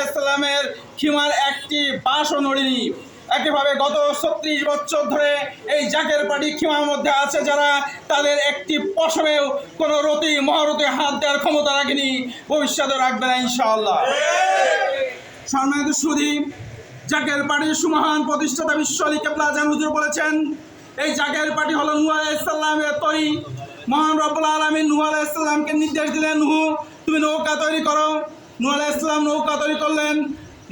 ইসলামের সীমার একটি বাসও নড়েনি। একইভাবে গত 36 বছর ধরে এই জাকের পার্টি সীমার মধ্যে আছে যারা, তাদের একটি পশমেও কোনো রতি মহারতি হাত দেওয়ার ক্ষমতা রাখেনি, ভবিষ্যতে রাখবে না ইনশাআল্লাহ। সম্মানিত সুধী, জাকের পার্টির সুমহান প্রতিষ্ঠাতা বিশ্ব আলী কেবলা জান হুজুর বলেছেন, এই জাকের পার্টি হলো নূহ আলাইহিস সালামের তৈরি। মহান রব্বুল আলামিন নূহ আলাইহিস সালামকে নির্দেশ দিলেন, নূহ তুমি নৌকা তৈরি করো। নূহ আলাইহিস সালাম নৌকা তৈরি করলেন।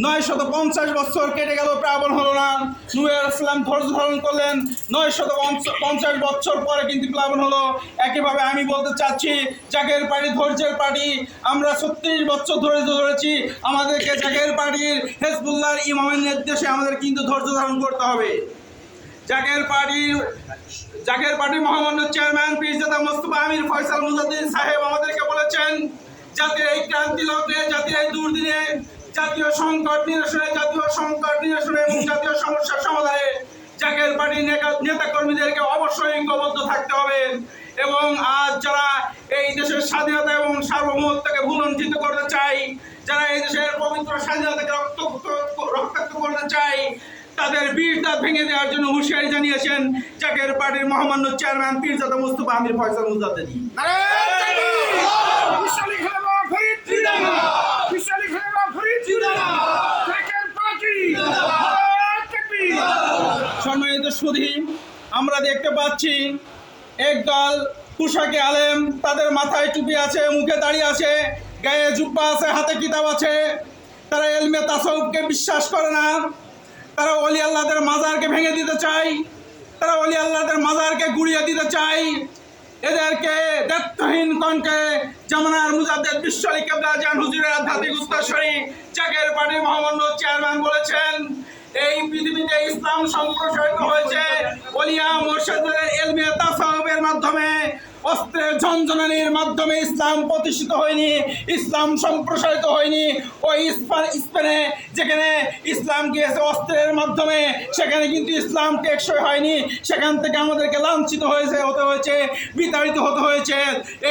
950 বছর কেটে গেল, প্লাবন হলো না। নূহ আলাইহিস সালাম ধৈর্য ধারণ করলেন। 950 বছর পরে কিন্তু প্লাবন হলো। একইভাবে আমি বলতে চাচ্ছি, জাকের পার্টি ধৈর্যের পার্টি। আমরা 36 বছর ধৈর্য ধরেছি। আমাদেরকে জাকের পার্টির হেজবুল্লাহর ইমামের নির্দেশে আমাদের কিন্তু ধৈর্য ধারণ করতে হবে। জাকের পার্টির মহামান্য চেয়ারম্যান পীরজাদা মোস্তফা আমির ফয়সাল মুজাদ্দিদ সাহেব আমাদেরকে বলেছেন, জাতির এই ক্রান্তি লগ্নে, জাতির এই দুর্দিনে, জাতীয় সংকট নিরসনে এবং জাতীয় সমস্যার সমাধানে জাকের পার্টির নেতা কর্মীদেরকে অবশ্যই ঐক্যবদ্ধ থাকতে হবে। এবং আজ যারা এই দেশের স্বাধীনতা এবং সার্বভৌমত্বকে ভুলণ্ঠিত করতে চাই, যারা এই দেশের পবিত্র স্বাধীনতাকে রক্তাক্ত করতে চাই, তাদের বীর দাঁত ভেঙে দেওয়ার জন্য হুঁশিয়ারি জানিয়েছেন জাকের পার্টির মহামান্য চেয়ারম্যান পীরজাদা মোস্তফা আমির ফয়সাল মুজাদ্দিদ। সম্মানিত সুধী, আমরা দেখতে পাচ্ছি একদল পোশাকে আলেম, তাদের মাথায় টুপি আছে, মুখে দাড়ি আছে, গায়ে জুব্বা আছে, হাতে কিতাব আছে। তারা ইলমে তাসাউফকে বিশ্বাস করে না। তারা ওলি আল্লাহদের মাজারকে ভেঙে দিতে চায়, তারা ওলি আল্লাহদের মাজারকে গুড়িয়ে দিতে চায়। এদেরকে দায়িত্বহীন কণ্ঠে জামানার মুজাদ্দিদ বিশ্ব আলী কেবলা জান হুজুরের আধ্যাত্মিক উত্তরসূরি জাকের পার্টির মহামান্য চেয়ারম্যান বলেছেন, এই পৃথিবীতে ইসলাম সম্প্রসারিত হয়েছে ওলিয়া মুর্শিদদের ইলমে তাসাউফের মাধ্যমে, অস্ত্রের ঝনঝনানির মাধ্যমে ইসলাম প্রতিষ্ঠিত হয়নি, ইসলাম সম্প্রসারিত হয়নি। ওই স্পেনে যেখানে ইসলাম গিয়েছে অস্ত্রের মাধ্যমে, সেখানে কিন্তু ইসলাম টেকসই হয়নি। সেখান থেকে আমাদেরকে লাঞ্ছিত হতে হয়েছে, বিতাড়িত হতে হয়েছে।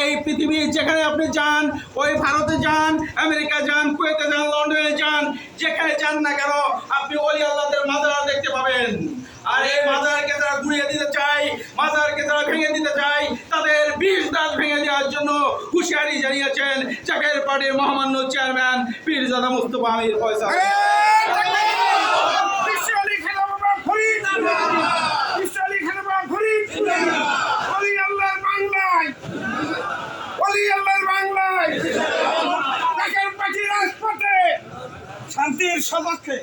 এই পৃথিবী যেখানে আপনি যান, ওই ভারতে যান, আমেরিকা যান, কুয়েতে যান, লন্ডনে যান, যেখানে যান না কেন আপনি ওলি আল্লাহদের মাজার দেখতে পাবেন। আর এই মাজারকে তারা গুড়িয়ে দিতে চায়, মাজারকে তারা ভেঙে দিতে চায়, তাদের বীর দাঁত ভেঙে দেওয়ার জন্য হুঁশিয়ারি জানিয়েছেন জাকের পার্টির মহামান্য চেয়ারম্যান পীরজাদা মোস্তফা আমির ফয়সাল। শান্তির সপক্ষে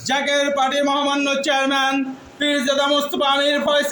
জাকের পার্টির মহামান্য চেয়ারম্যান পীরজাদা মোস্তফা আমির ফয়সাল।